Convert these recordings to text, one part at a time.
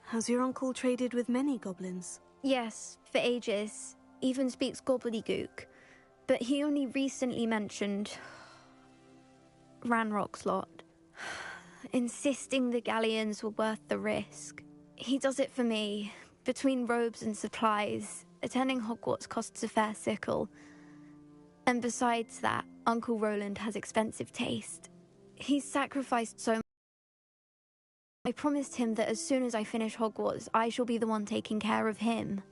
Has your uncle traded with many goblins? Yes, for ages. Even speaks gobbledygook. But he only recently mentioned Ranrock's lot, insisting the galleons were worth the risk. He does it for me. Between robes and supplies, attending Hogwarts costs a fair sickle. And besides that, Uncle Roland has expensive taste. He's sacrificed so much. I promised him that as soon as I finish Hogwarts, I shall be the one taking care of him.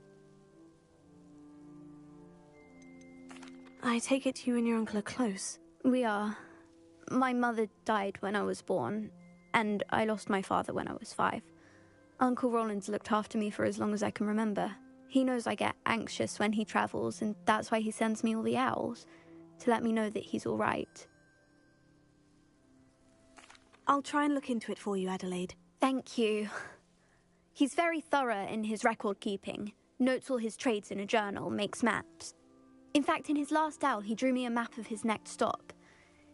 I take it you and your uncle are close. We are. My mother died when I was born, and I lost my father when I was 5. Uncle Roland's looked after me for as long as I can remember. He knows I get anxious when he travels, and that's why he sends me all the owls, to let me know that he's all right. I'll try and look into it for you, Adelaide. Thank you. He's very thorough in his record keeping, notes all his trades in a journal, makes maps. In fact, in his last owl, he drew me a map of his next stop.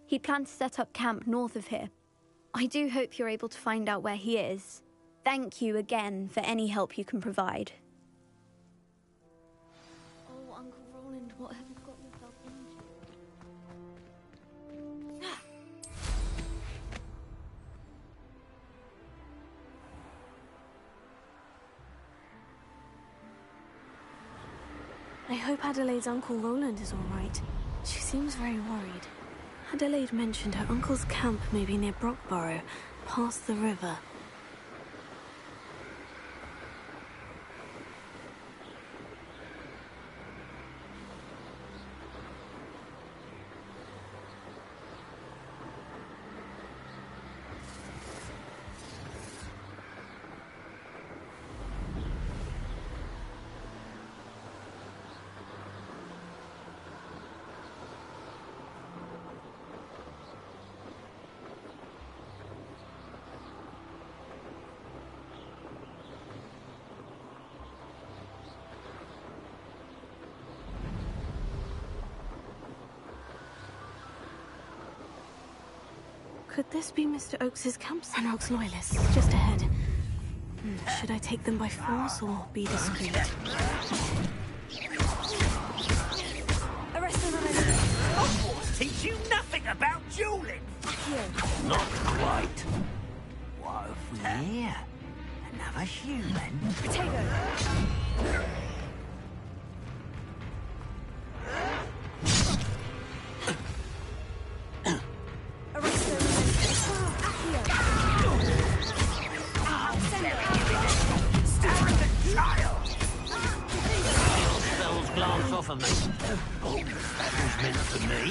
He'd planned to set up camp north of here. I do hope you're able to find out where he is. Thank you again for any help you can provide. Oh, Uncle Roland, what have you got yourself into? I hope Adelaide's Uncle Roland is all right. She seems very worried. Adelaide mentioned her uncle's camp may be near Brockborough, past the river. Could this be Mr. Oakes's camp? Sanrock's loyalists, just ahead. Should I take them by force or be discreet? Arrest them, Hogwarts teach you nothing about dueling! Not quite. What have we here? Another human? Potato! Off of me. Oh, that was meant for me.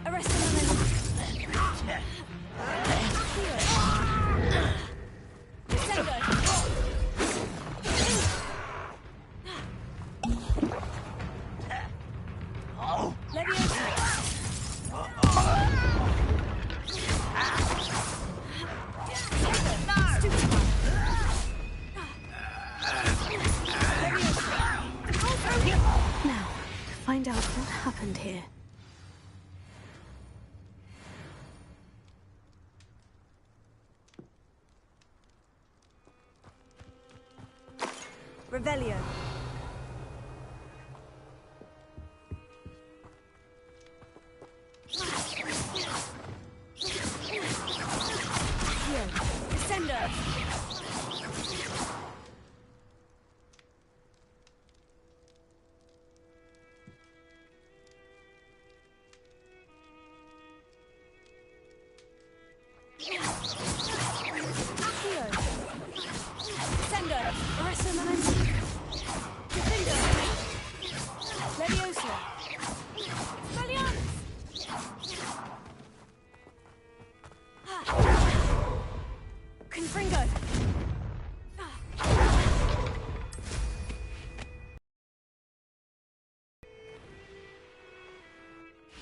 Arrest them. Oh. Find out what happened here. Revelio. Here. Descender.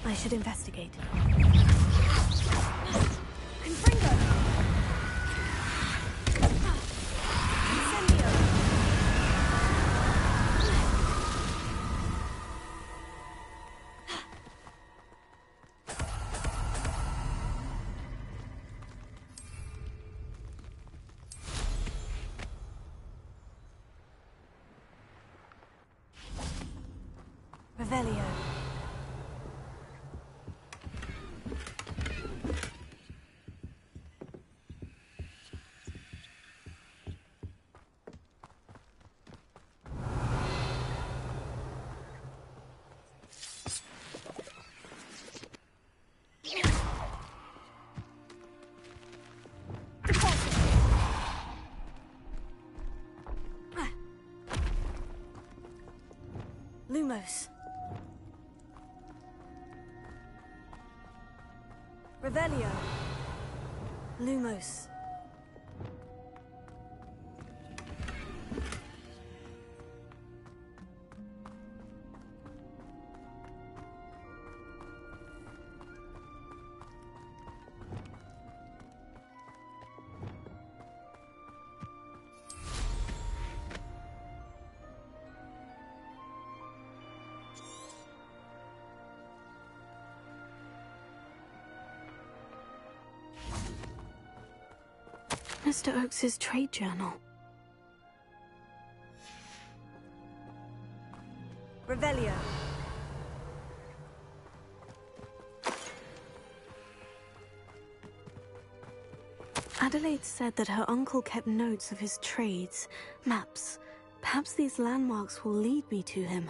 I should investigate. Revelio. Lumos. Revelio. Lumos. Mr. Oakes's trade journal. Revelio. Adelaide said that her uncle kept notes of his trades, maps. Perhaps these landmarks will lead me to him.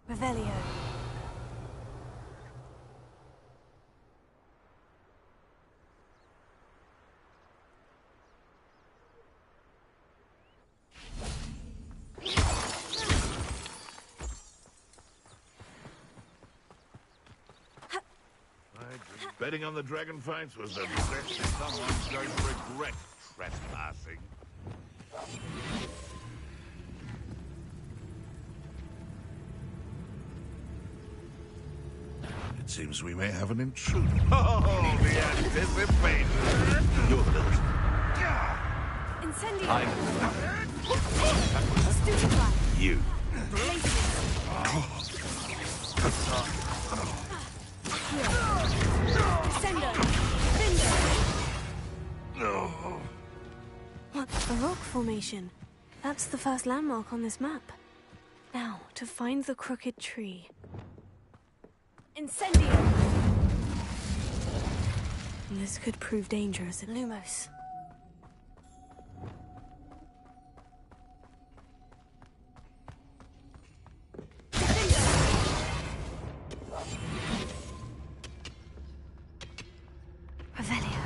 Revelio. Betting on the dragon fights was the best someone's going to regret trespassing. It seems we may have an intruder. Oh, the anticipation! You're the little... Incendio. I'm... Stupefy. You. Descendo. Findo. No. What? A rock formation. That's the first landmark on this map. Now, to find the crooked tree. Incendio! This could prove dangerous at Lumos. Revelio.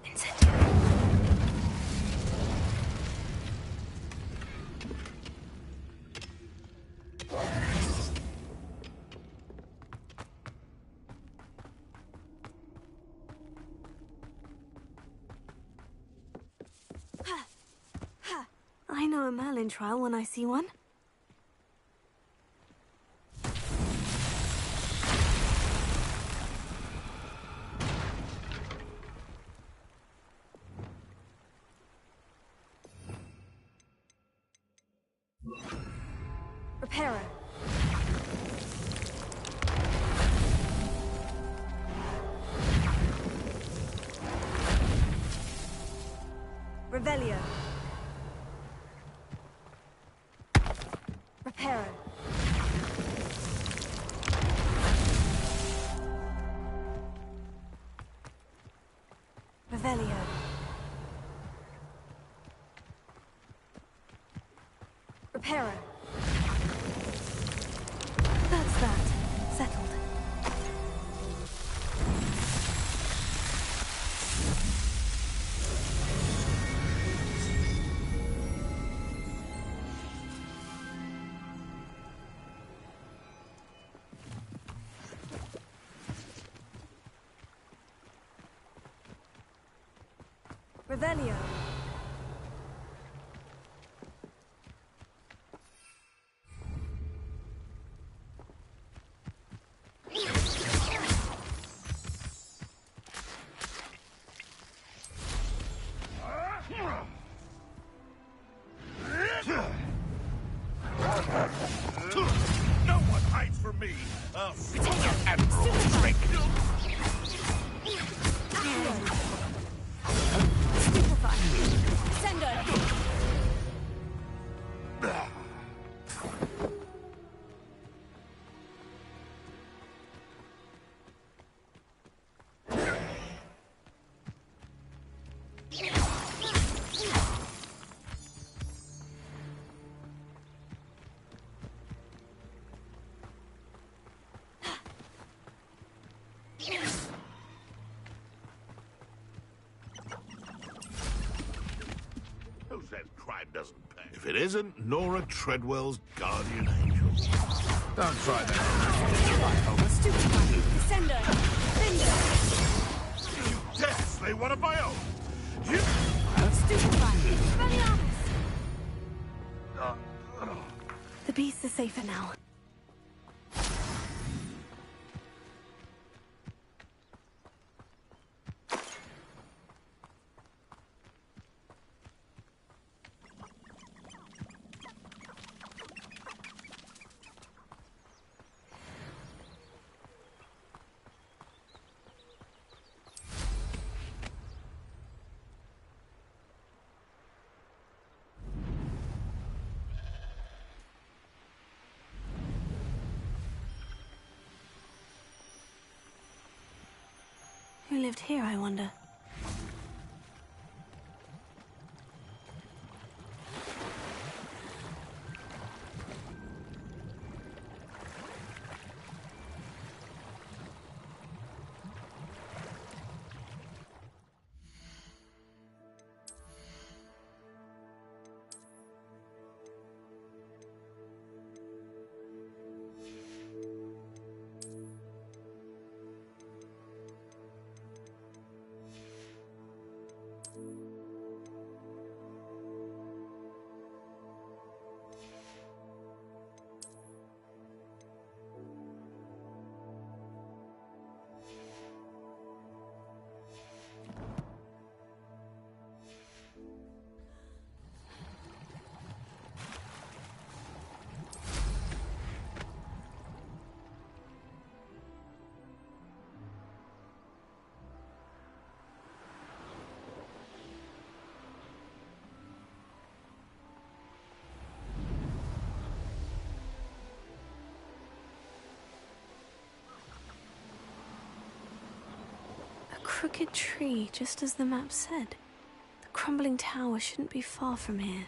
Incendio. I know a Merlin trial when I see one. Reparo. Revelio. Reparo. Revelio. Reparo. That's that. Settled. Revelio. No one hides from me. I'll see your admiral trick. Stupefy. Sendo. Who says crime doesn't pay? If it isn't Nora Treadwell's guardian angel. Don't try that. Stupefy. Sendo. Finger. You dare slay one of my own? You... Stupefy. The beasts are safer now. Who lived here, I wonder? Crooked tree, just as the map said. The crumbling tower shouldn't be far from here.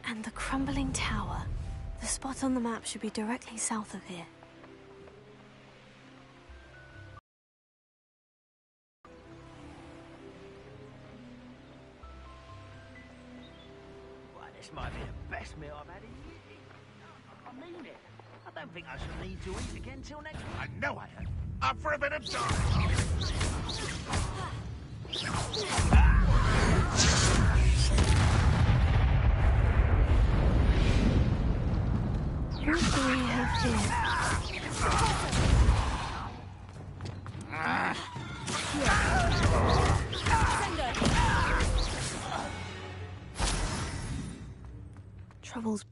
And the crumbling tower. The spot on the map should be directly south of here. Well, this might be the best meal I've had in years. I mean it. I don't think I shall need to eat again till next week. I know I am. Up for a bit of time. What do we have here? Troubles.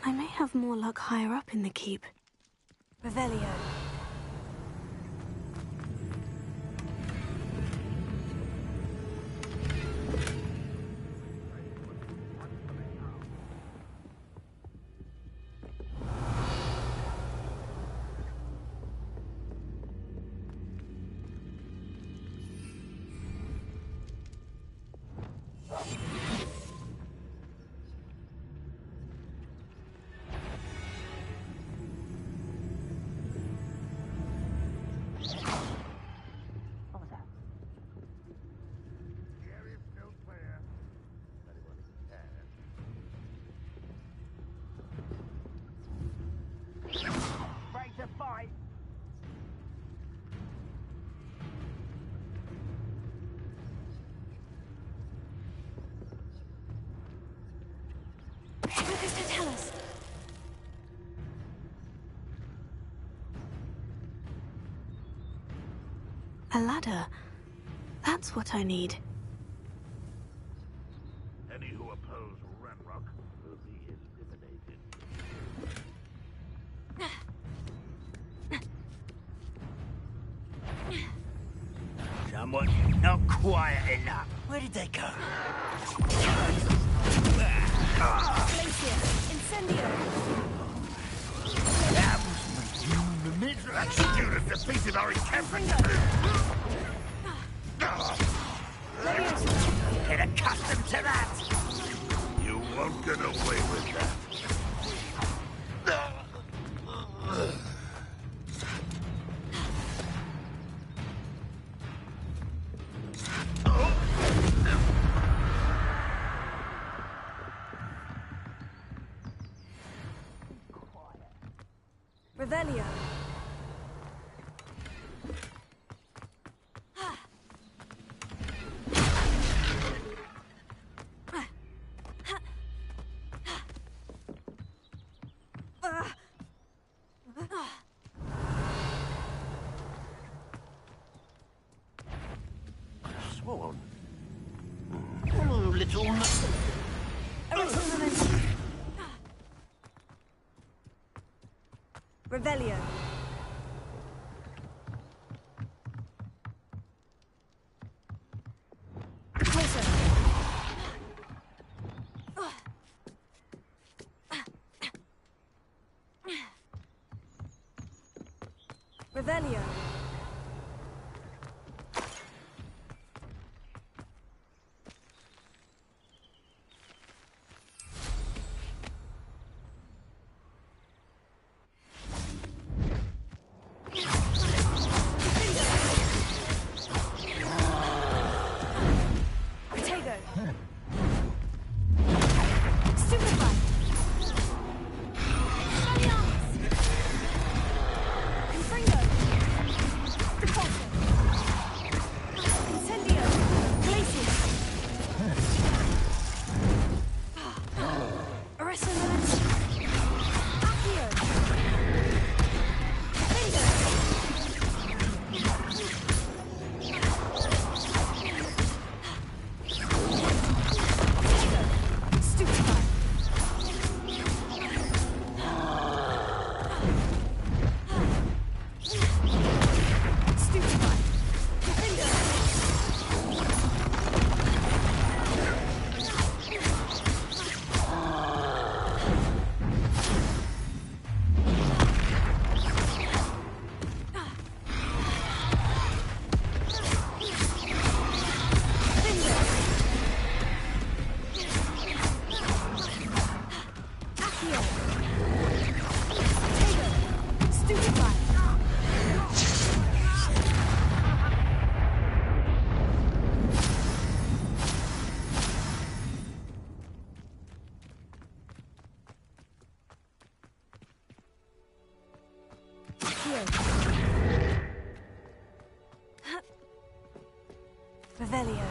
I may have more luck higher up in the keep. Revelio. A ladder. That's what I need. Any who oppose Ranrock will be eliminated. Someone not quiet enough. Where did they go? That student defeated our encampment. Get accustomed to that. You won't get away with that. Revelio. Sworn. Oh, little... Revelio. Closer. Revelio. Revelio.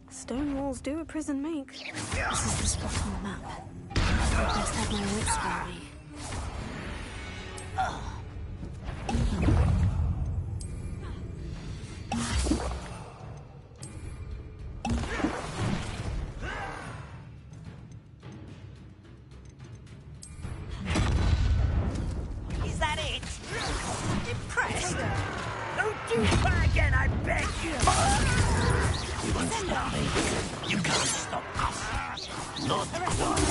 Stone walls do a prison make. This is the spot on the map. I best have my wits about me. Is that it? Impressed? Don't do that again, I beg you! You won't stop me. You can't stop us. Not one.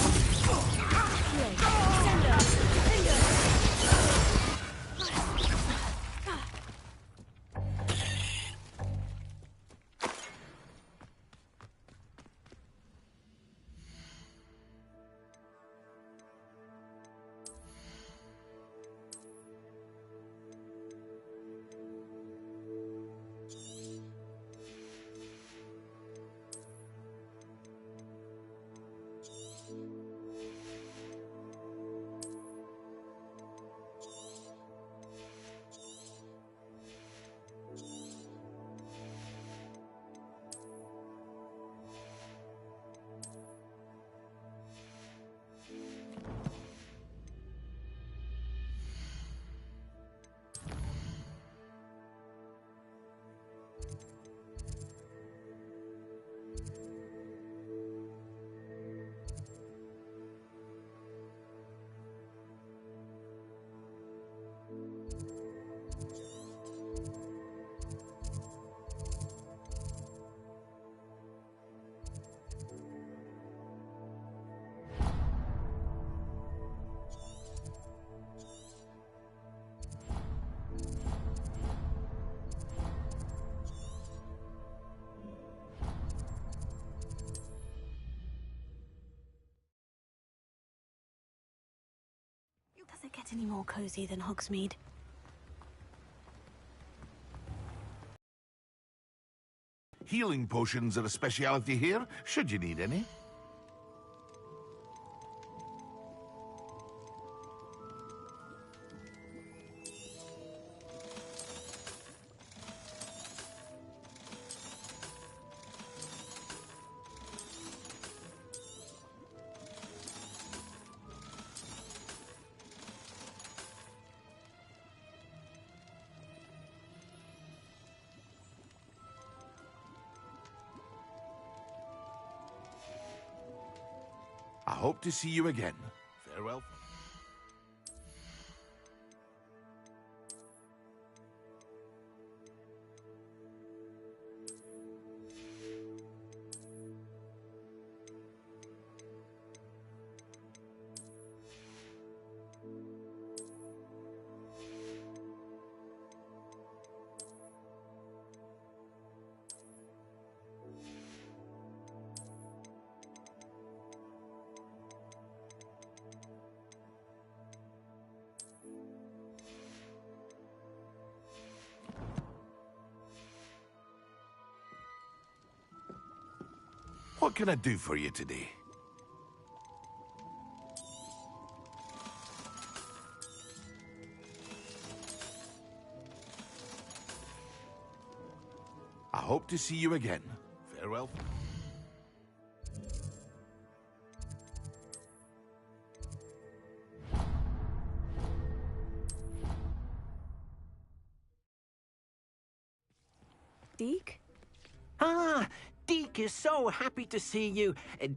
Does it get any more cozy than Hogsmeade? Healing potions are a speciality here, should you need any. I hope to see you again. Farewell. What can I do for you today? I hope to see you again. Farewell. Deke? Ah, Deke is so happy to see you.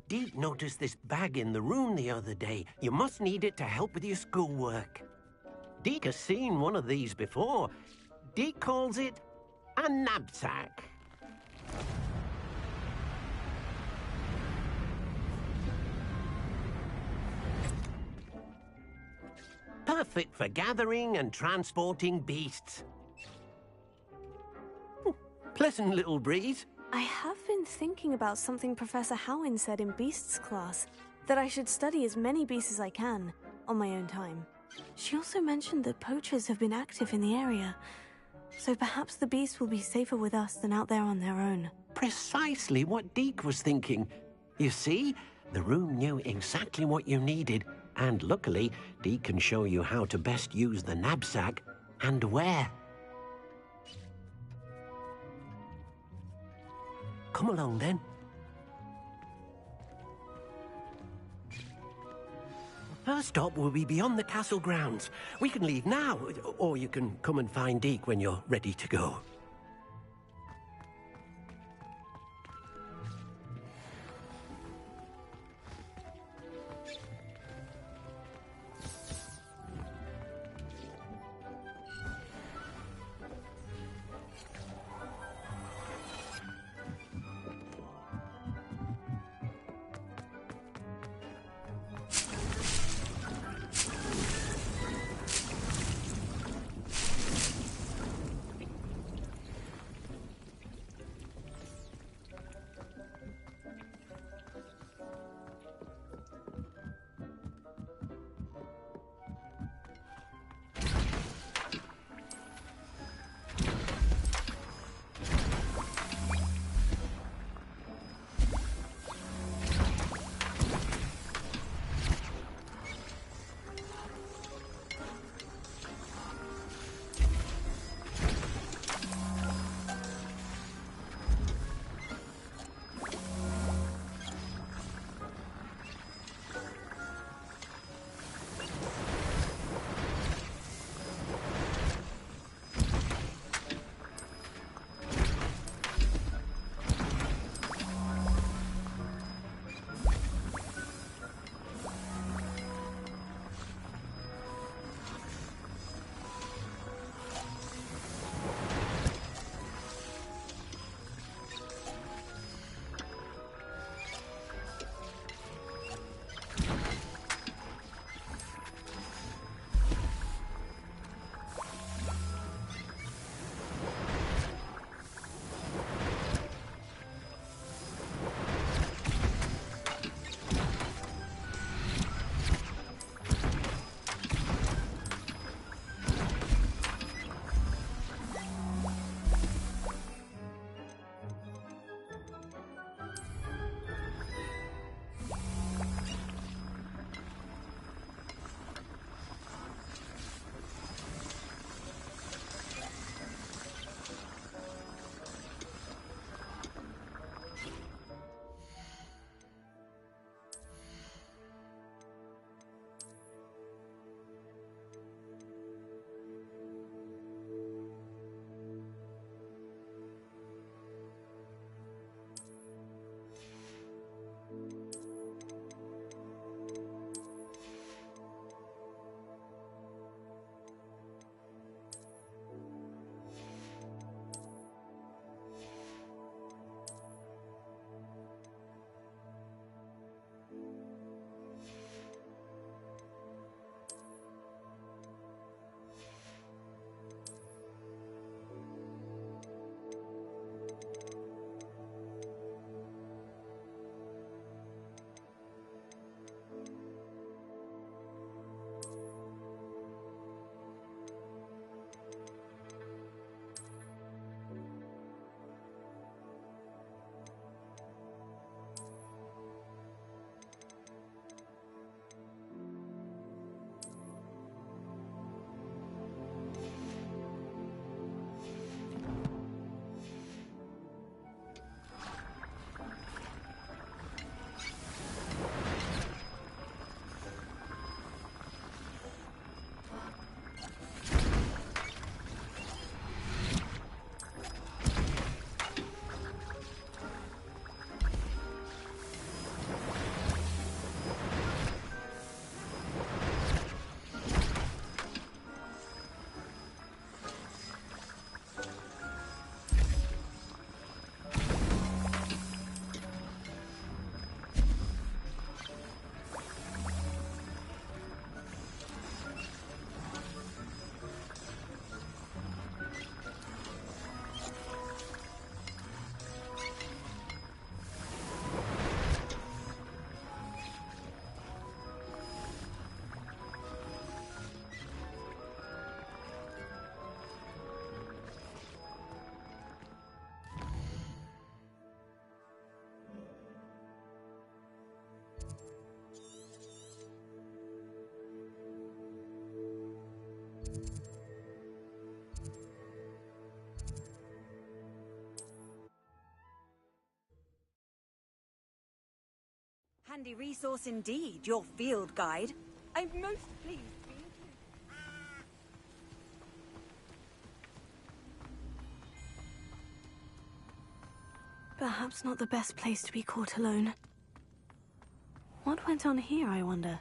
Deke noticed this bag in the room the other day. You must need it to help with your schoolwork. Deke has seen one of these before. Deke calls it a knapsack. Perfect for gathering and transporting beasts. Pleasant little breeze. I have been thinking about something Professor Howin said in Beasts class, that I should study as many beasts as I can, on my own time. She also mentioned that poachers have been active in the area, so perhaps the beasts will be safer with us than out there on their own. Precisely what Deke was thinking. You see, the room knew exactly what you needed, and luckily, Deke can show you how to best use the knapsack and where. Come along, then. First stop will be beyond the castle grounds. We can leave now, or you can come and find Deke when you're ready to go. handy resource indeed, your field guide. I'm most pleased to be included. Perhaps not the best place to be caught alone. What went on here, I wonder?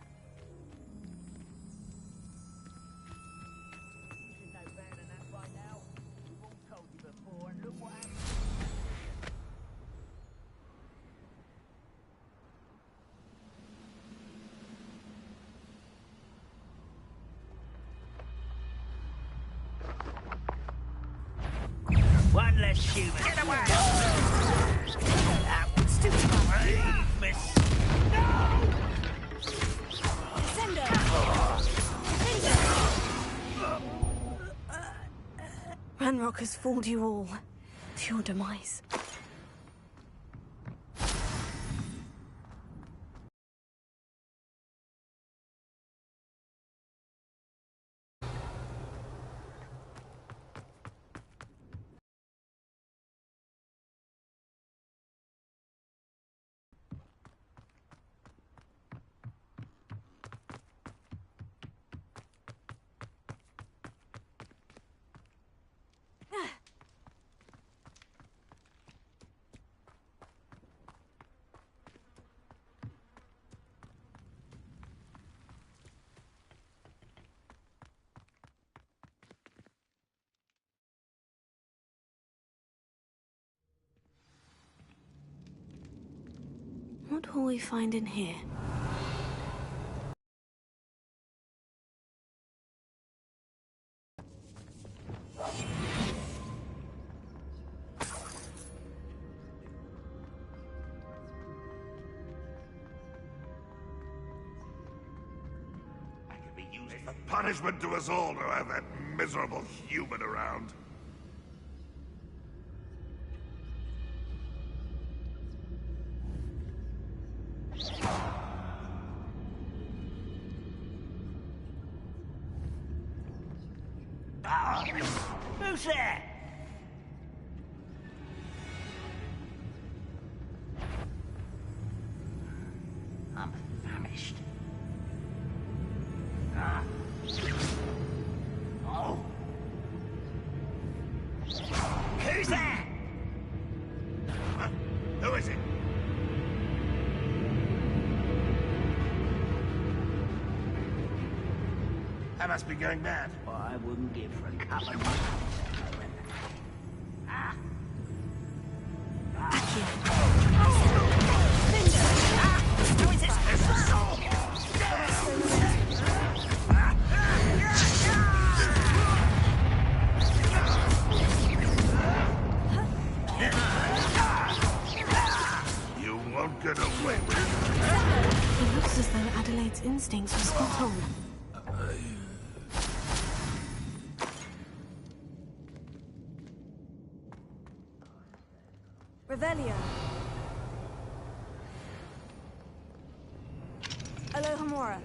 One less human. Get away! That was too brave, miss. No! Ranrock has fooled you all. To your demise. What will we find in here? It's a punishment to us all to have that miserable human around. Ah, who's there? I'm famished. Ah. Oh. Who's there? Huh? Who is it? I must be going mad. Well, I wouldn't give for a couple of months. Ah. Who is this? It's the soul! You won't get away with it. It looks as though Adelaide's instincts were spot on. Revelio. Alohomora.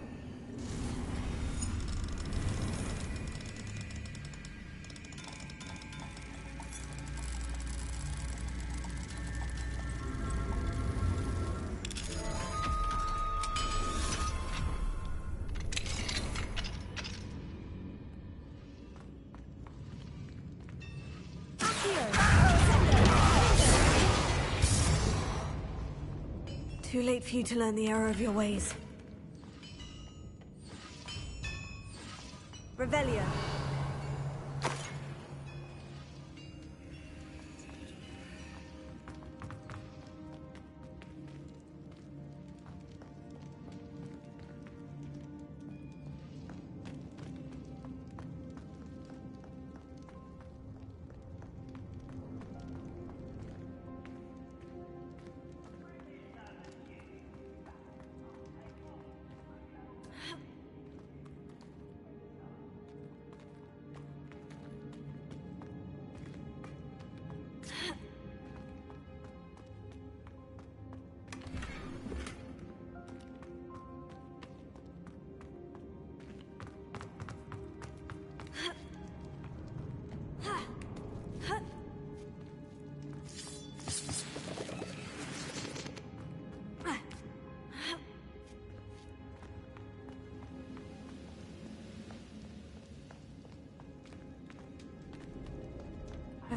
Too late for you to learn the error of your ways. Revelio.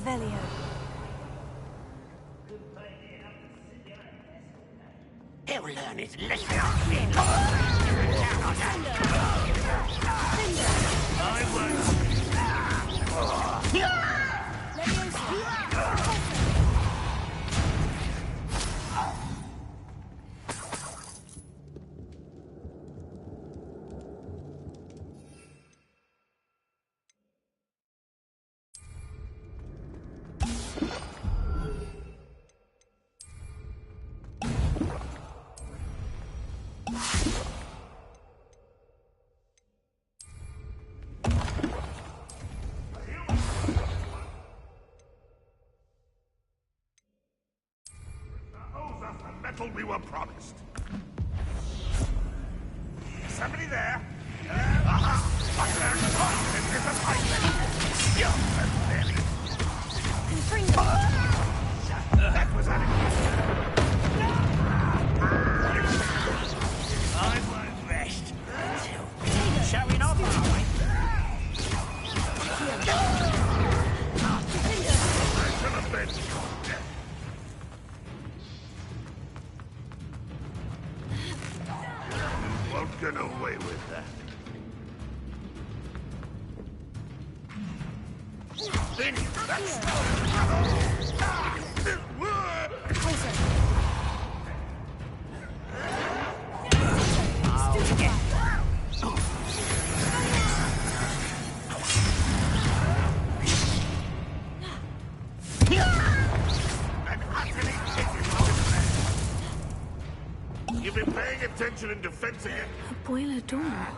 Revelio. He'll learn his lesson. I won't. We were promised. Somebody there? Hello? Aha! That was I won't rest until showing off our way. Won't get away with that. You've been paying attention and defending it. A boiler door. Can't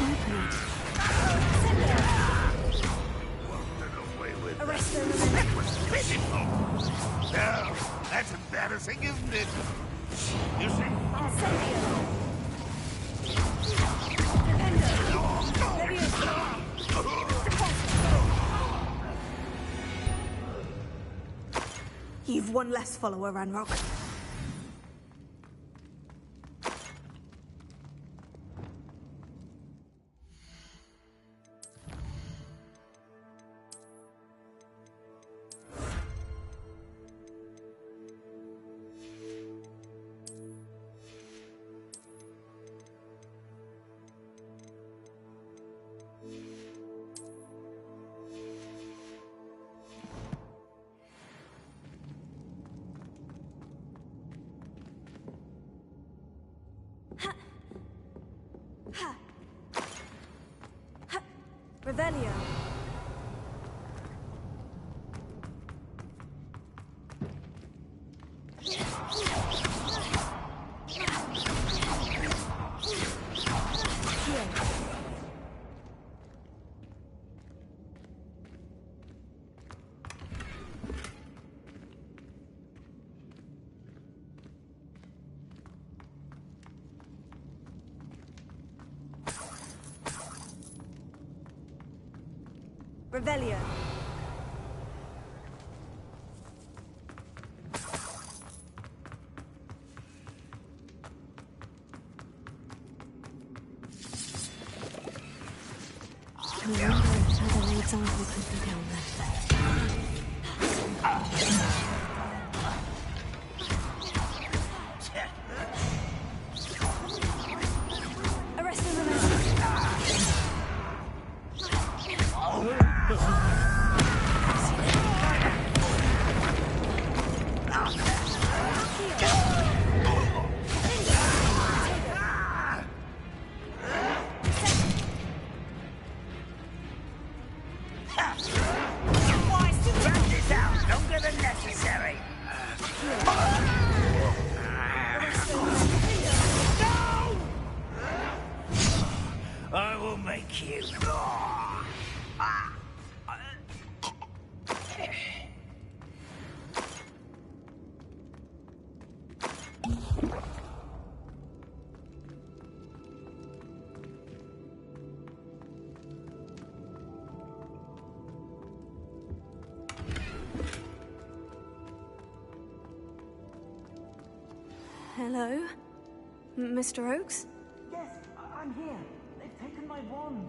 open it. That was pitiful. No, that's embarrassing, isn't it? You see? You've one less follower, Ranrock. Revelio. Revelio. I wonder if other example could be down there. I will make you. Hello? Mr. Oakes? Yes, I'm here. They've taken my wand.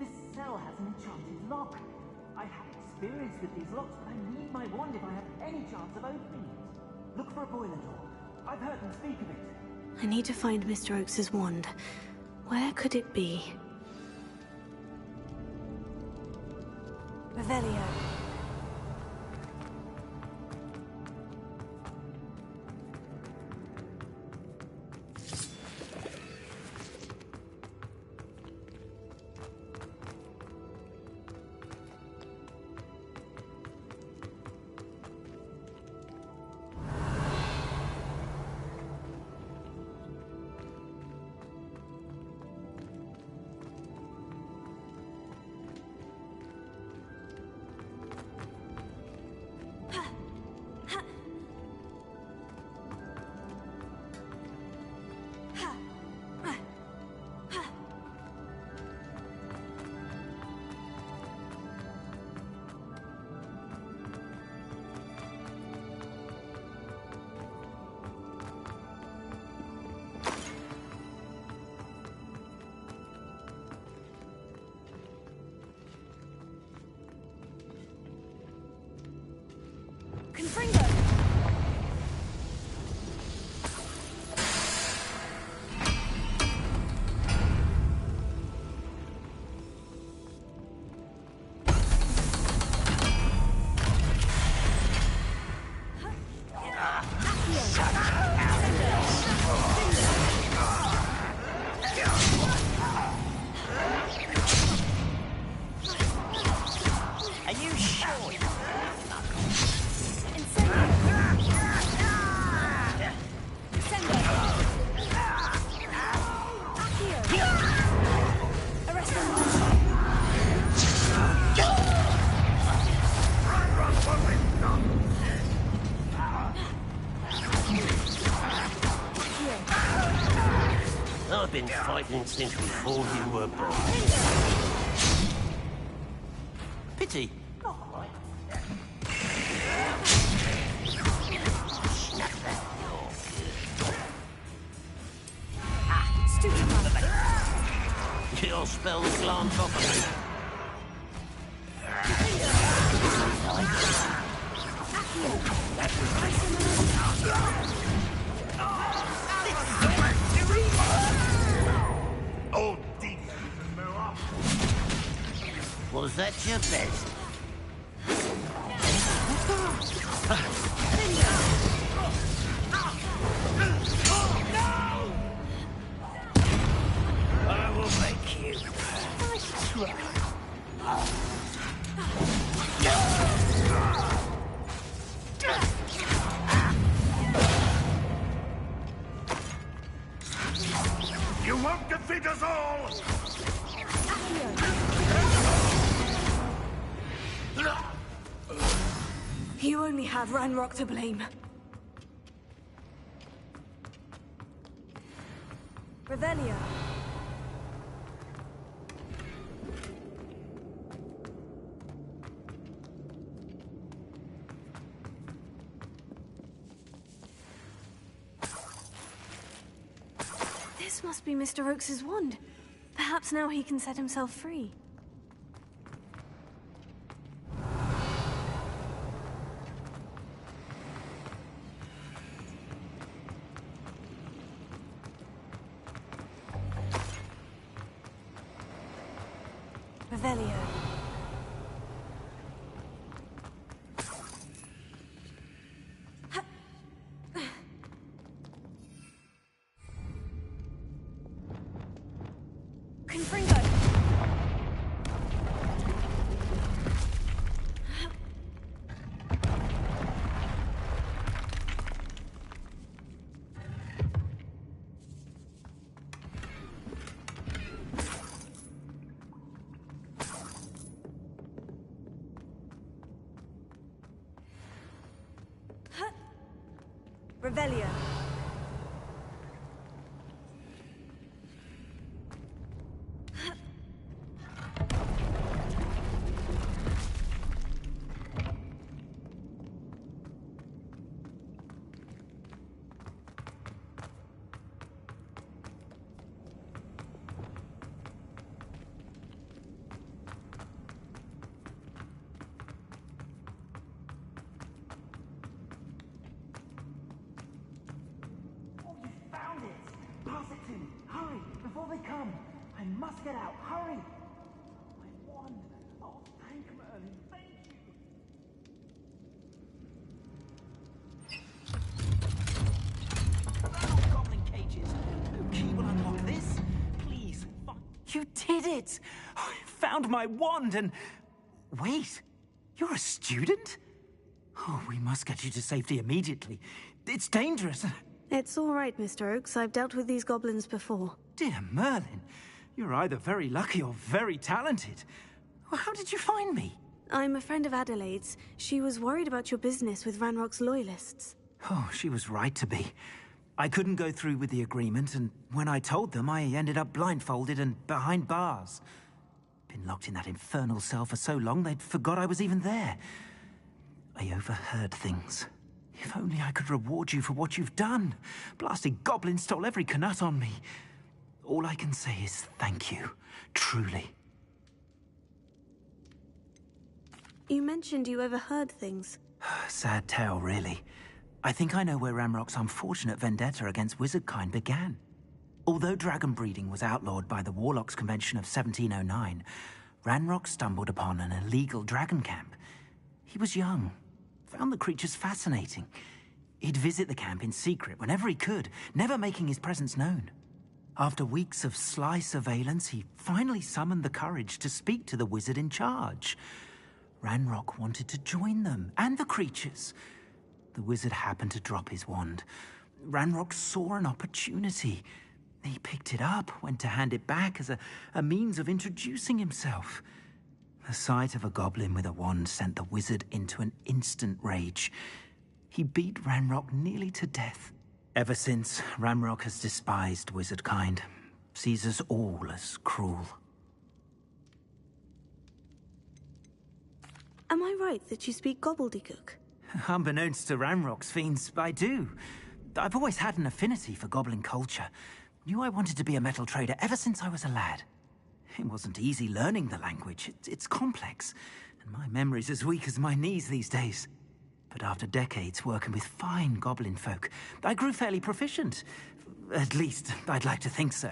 This cell has an enchanted lock. I have experience with these locks, but I need my wand if I have any chance of opening it. Look for a boiler door. I've heard them speak of it. I need to find Mr. Oakes's wand. Where could it be? Revelio. Confringo! Are you sure? I've been fighting since before you were born. Pity. Your spells glance off of me. Oh, dear. Was that your best? I will make you. Nice try. You won't defeat us all! You only have Ranrock to blame. Revelio. This must be Mr. Oakes's wand. Perhaps now he can set himself free. Revelio. Confringo. Revelio. I must get out. Hurry! My wand. Oh, thank Merlin. Thank you. Goblin cages. No key will unlock this. Please. You did it! I found my wand and... Wait, you're a student? Oh, we must get you to safety immediately. It's dangerous. It's all right, Mr. Oakes. I've dealt with these goblins before. Dear Merlin, you're either very lucky or very talented. Well, how did you find me? I'm a friend of Adelaide's. She was worried about your business with Ranrock's loyalists. Oh, she was right to be. I couldn't go through with the agreement, and when I told them, I ended up blindfolded and behind bars. Been locked in that infernal cell for so long, they'd forgot I was even there. I overheard things. If only I could reward you for what you've done. Blasted goblin stole every canut on me. All I can say is thank you, truly. You mentioned you overheard things. Sad tale, really. I think I know where Ramrock's unfortunate vendetta against wizardkind began. Although dragon breeding was outlawed by the Warlocks Convention of 1709, Ranrock stumbled upon an illegal dragon camp. He was young, found the creatures fascinating. He'd visit the camp in secret whenever he could, never making his presence known. After weeks of sly surveillance, he finally summoned the courage to speak to the wizard in charge. Ranrock wanted to join them, and the creatures. The wizard happened to drop his wand. Ranrock saw an opportunity. He picked it up, went to hand it back as a means of introducing himself. The sight of a goblin with a wand sent the wizard into an instant rage. He beat Ranrock nearly to death. Ever since, Ranrock has despised wizardkind, sees us all as cruel. Am I right that you speak gobbledygook? Unbeknownst to Ranrock's fiends, I do. I've always had an affinity for goblin culture. Knew I wanted to be a metal trader ever since I was a lad. It wasn't easy learning the language. It's complex, and my memory's as weak as my knees these days. But after decades working with fine goblin folk, I grew fairly proficient. At least, I'd like to think so.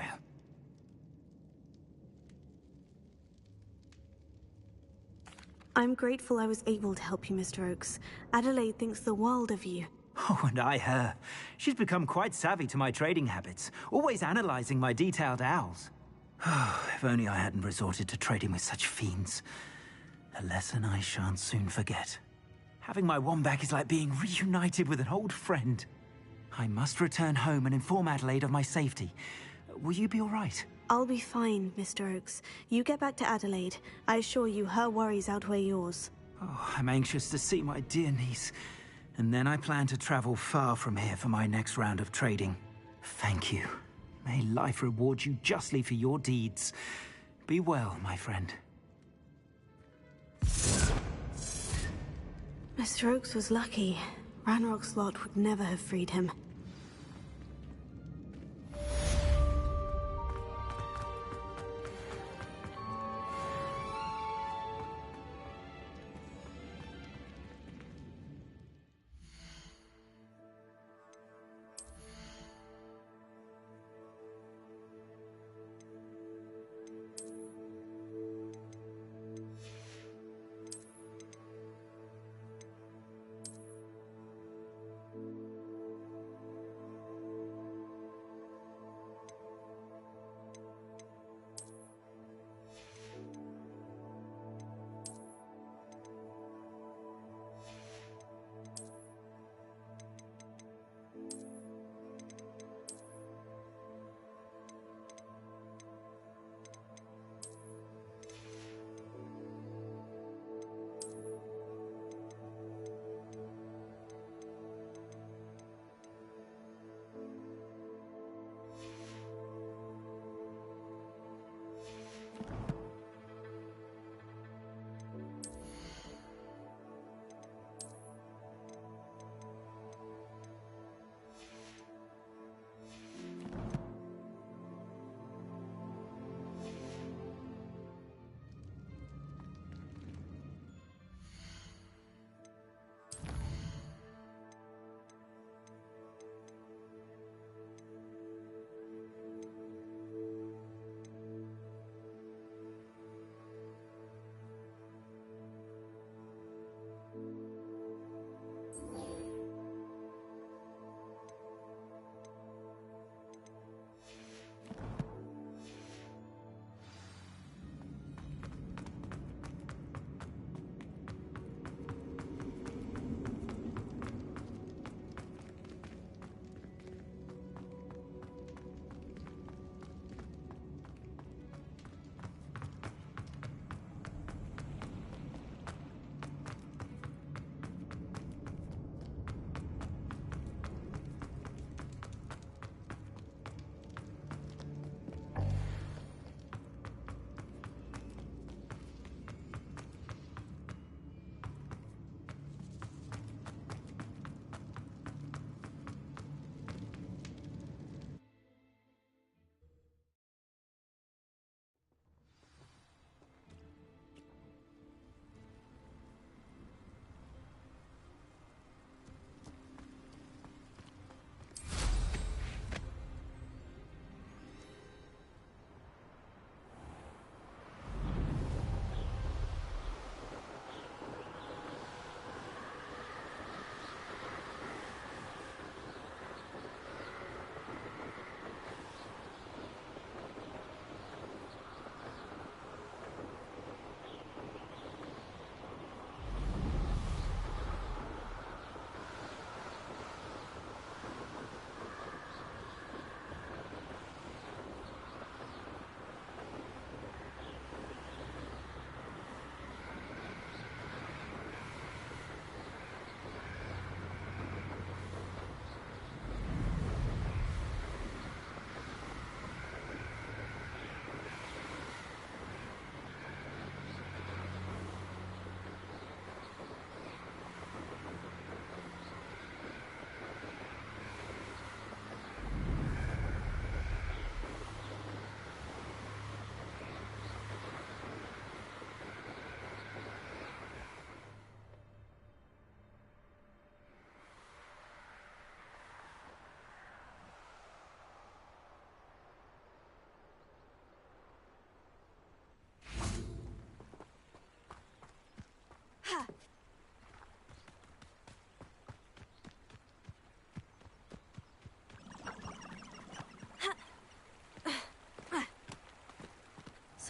I'm grateful I was able to help you, Mr. Oakes. Adelaide thinks the world of you. Oh, and I her. She's become quite savvy to my trading habits, always analyzing my detailed owls. If only I hadn't resorted to trading with such fiends. A lesson I shan't soon forget. Having my wand back is like being reunited with an old friend. I must return home and inform Adelaide of my safety. Will you be all right? I'll be fine, Mr. Oakes. You get back to Adelaide. I assure you her worries outweigh yours. Oh, I'm anxious to see my dear niece. And then I plan to travel far from here for my next round of trading. Thank you. May life reward you justly for your deeds. Be well, my friend. Mr. Oakes was lucky. Ranrock's lot would never have freed him.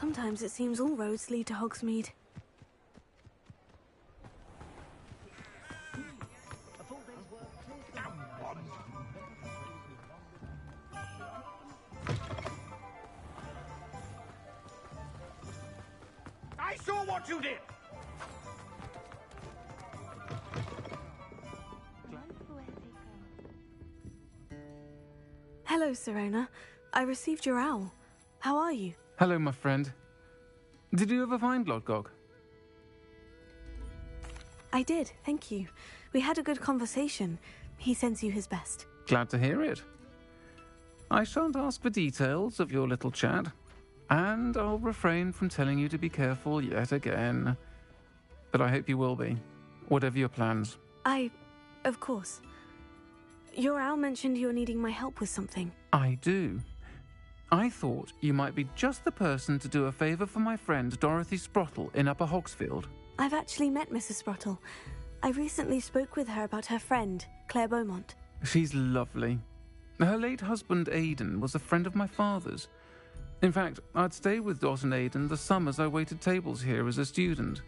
Sometimes it seems all roads lead to Hogsmeade. I saw what you did! Hello, Serona. I received your owl. How are you? Hello, my friend. Did you ever find Lodgok? I did, thank you. We had a good conversation. He sends you his best. Glad to hear it. I shan't ask for details of your little chat, and I'll refrain from telling you to be careful yet again. But I hope you will be, whatever your plans. Of course. Your owl mentioned you're needing my help with something. I do. I thought you might be just the person to do a favour for my friend Dorothy Sprottle in Upper Hogsfield. I've actually met Mrs. Sprottle. I recently spoke with her about her friend, Claire Beaumont. She's lovely. Her late husband Aidan was a friend of my father's. In fact, I'd stay with Dot and Aidan the summers I waited tables here as a student.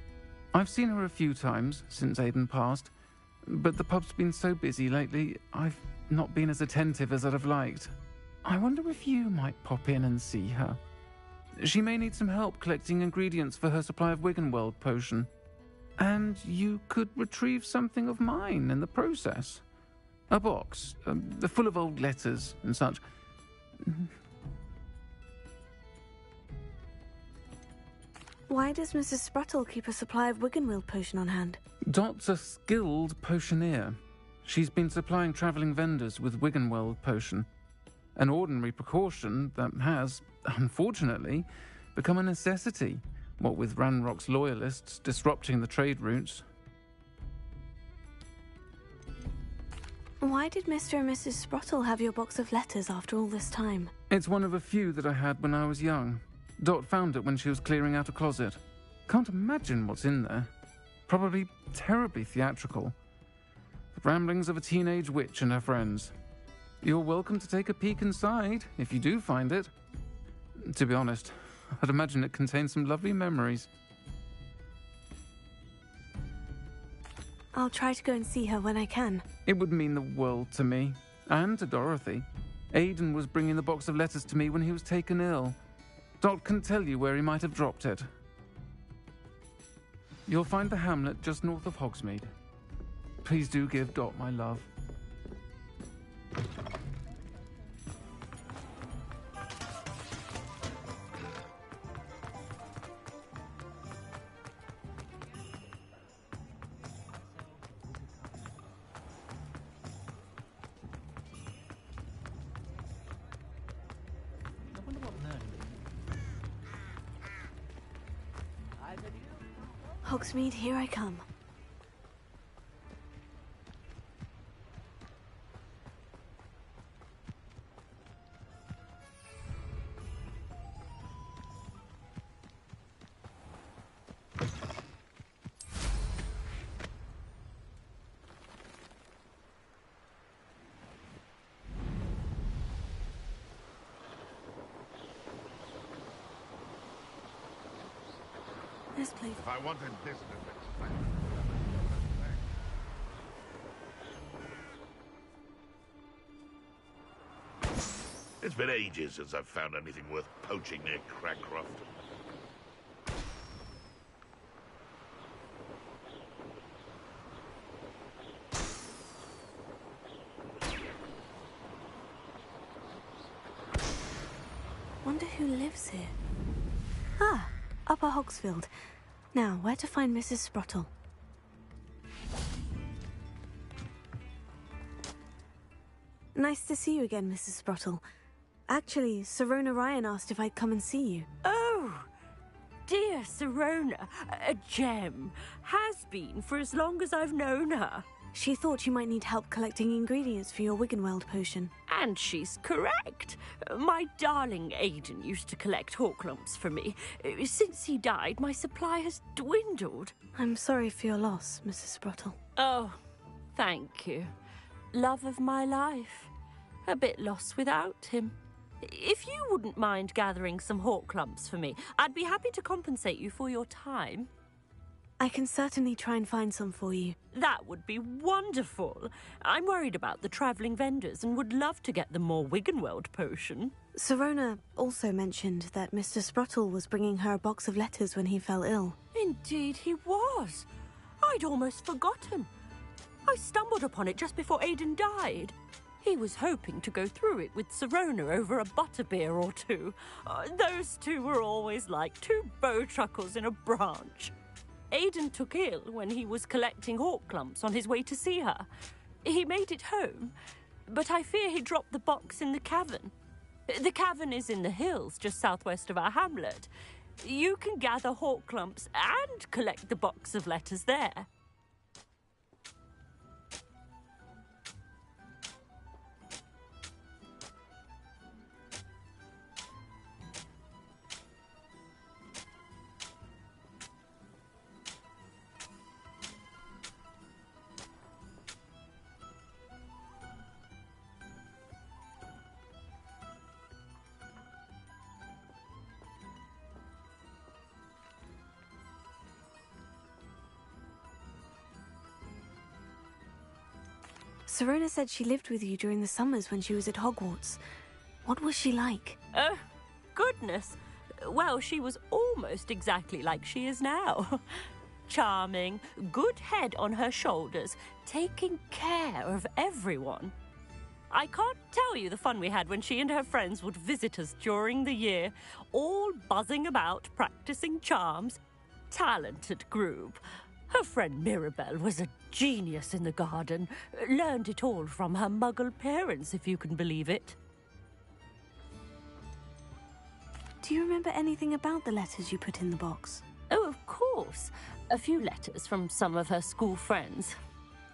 I've seen her a few times since Aidan passed, but the pub's been so busy lately, I've not been as attentive as I'd have liked. I wonder if you might pop in and see her. She may need some help collecting ingredients for her supply of Wiggenweld potion. And you could retrieve something of mine in the process. A box, full of old letters and such. Why does Mrs. Sprottle keep a supply of Wiggenweld potion on hand? Dot's a skilled potioneer. She's been supplying travelling vendors with Wiggenweld potion. An ordinary precaution that has, unfortunately, become a necessity, what with Ranrock's loyalists disrupting the trade routes. Why did Mr. and Mrs. Sprottle have your box of letters after all this time? It's one of a few that I had when I was young. Dot found it when she was clearing out a closet. Can't imagine what's in there. Probably terribly theatrical. The ramblings of a teenage witch and her friends. You're welcome to take a peek inside, if you do find it. To be honest, I'd imagine it contains some lovely memories. I'll try to go and see her when I can. It would mean the world to me, and to Dorothy. Aidan was bringing the box of letters to me when he was taken ill. Dot can tell you where he might have dropped it. You'll find the hamlet just north of Hogsmeade. Please do give Dot my love. Hogsmeade, here I come. This place. If I wanted this to It's been ages since I've found anything worth poaching near Cragcroft. Wonder who lives here. Ah, Upper Hogsfield. Now, where to find Mrs. Sprottle? Nice to see you again, Mrs. Sprottle. Actually, Serona Ryan asked if I'd come and see you. Oh, dear Serona, a gem. Has been for as long as I've known her. She thought you might need help collecting ingredients for your Wiggenweld potion. And she's correct. My darling Aidan used to collect hawklumps for me. Since he died, my supply has dwindled. I'm sorry for your loss, Mrs. Sprottle. Oh, thank you. Love of my life. A bit lost without him. If you wouldn't mind gathering some hawk lumps for me, I'd be happy to compensate you for your time. I can certainly try and find some for you. That would be wonderful. I'm worried about the travelling vendors and would love to get them more Wiggenweld potion. Sirona also mentioned that Mr. Sprottle was bringing her a box of letters when he fell ill. Indeed he was. I'd almost forgotten. I stumbled upon it just before Aidan died. He was hoping to go through it with Sirona over a butterbeer or two. Those two were always like two bowtruckles in a branch. Aidan took ill when he was collecting hawk clumps on his way to see her. He made it home, but I fear he dropped the box in the cavern. The cavern is in the hills just southwest of our hamlet. You can gather hawk clumps and collect the box of letters there. Sirona said she lived with you during the summers when she was at Hogwarts. What was she like? Oh, goodness. Well, she was almost exactly like she is now. Charming, good head on her shoulders, taking care of everyone. I can't tell you the fun we had when she and her friends would visit us during the year, all buzzing about, practicing charms. Talented group. Her friend Mirabelle was a genius in the garden. Learned it all from her muggle parents, if you can believe it. Do you remember anything about the letters you put in the box? Oh, of course. A few letters from some of her school friends.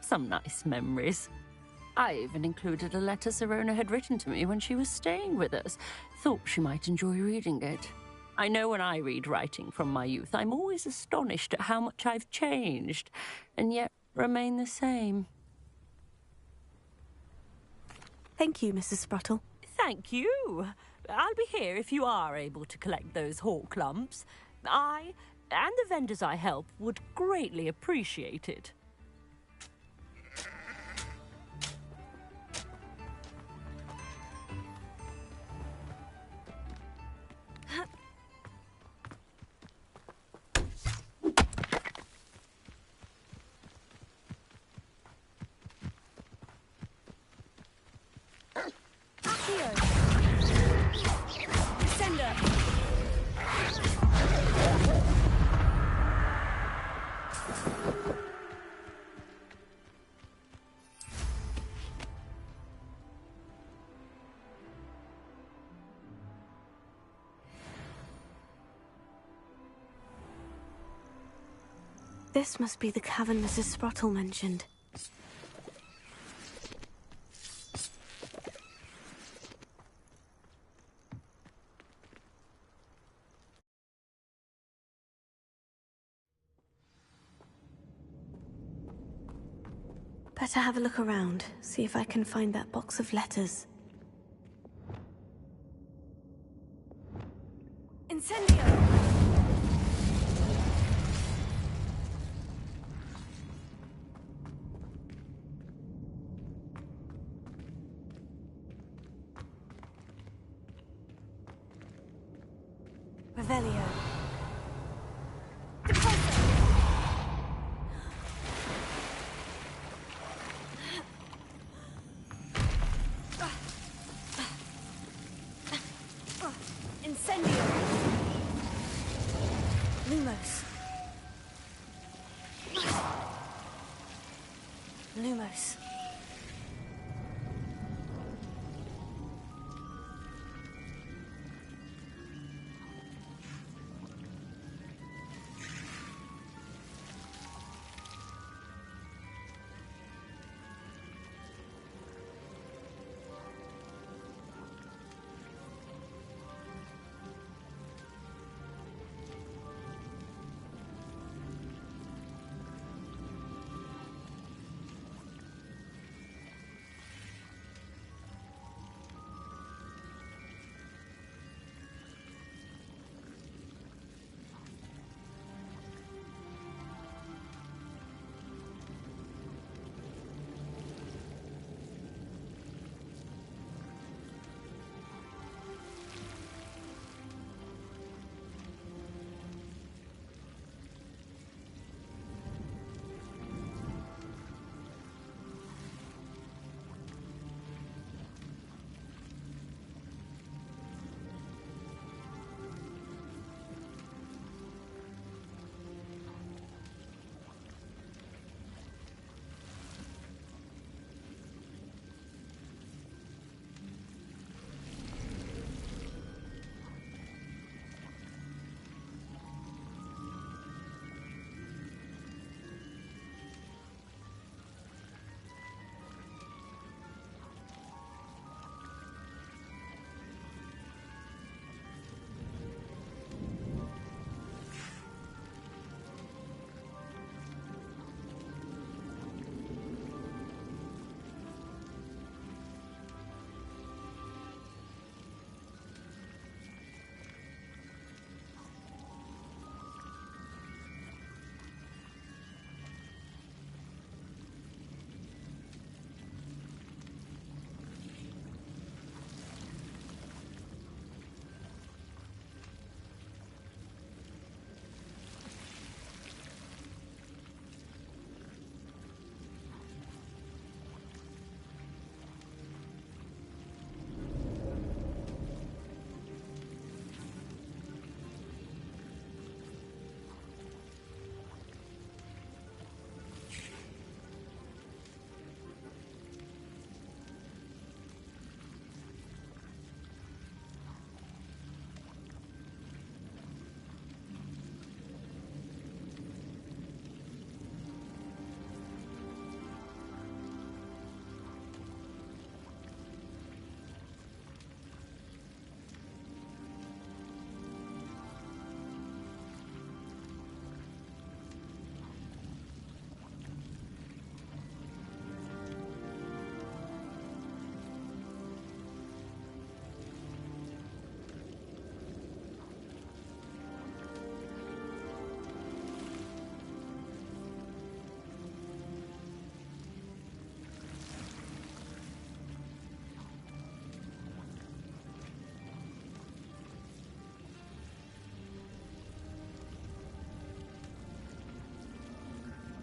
Some nice memories. I even included a letter Sirona had written to me when she was staying with us. Thought she might enjoy reading it. I know when I read writing from my youth, I'm always astonished at how much I've changed, and yet remain the same. Thank you, Mrs. Sprottle. Thank you. I'll be here if you are able to collect those hawk lumps. I, and the vendors I help, would greatly appreciate it. This must be the cavern Mrs. Sprottle mentioned. Better have a look around, see if I can find that box of letters. Incendio! Revelio. Incendio! Lumos. Lumos.